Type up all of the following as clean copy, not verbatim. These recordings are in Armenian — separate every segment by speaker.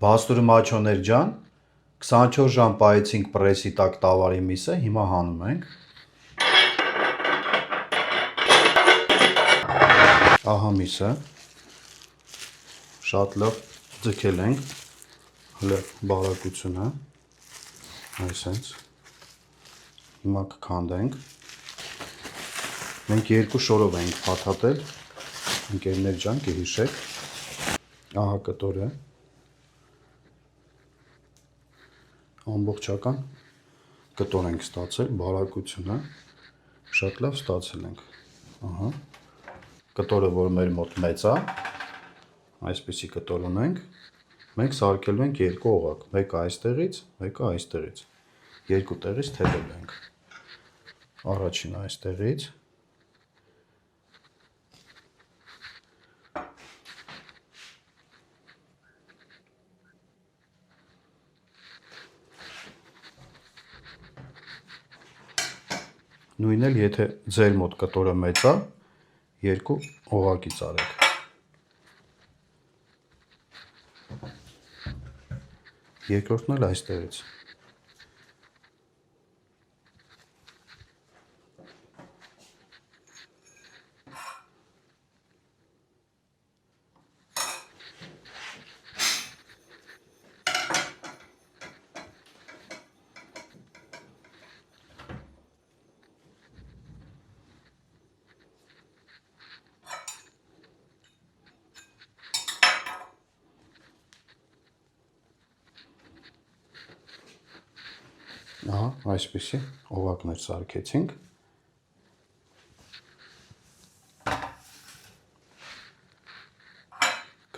Speaker 1: Բաստուրի մաչոներ ջան, 24 ժամ պահեցինք պրեսի տակ տավարի միսը, հիմա հանում ենք։ Ահա միսը, շատ լավ ձգել ենք, հլը բարակությունը, այսենց, հիմա կքանդենք, մենք երկու շորով ենք փաթաթել, ընկերներ ջան կհիշեք, ահա կտորը, ամբողջական կտոր ենք ստացել, բարակությունը, շատ լավ ստացել ենք, ահա, կտորը, որ մեր մոտ մեծ է, այսպիսի կտոր ունենք, մենք սարքելու ենք երկու օղակ, մեկը այստեղից, մեկը այստեղից, երկու տեղից թեթև ենք, առաջինը այստեղից, նույն էլ եթե ձեր մոտ կտորը մեծ է, երկու օղակից արեք, երկրորդն էլ այստեղից, ահա, այսպիսի օղակներ սարքեցինք,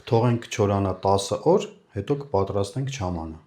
Speaker 1: կթողենք չորանա 10 օր, հետո կպատրաստենք չամանը։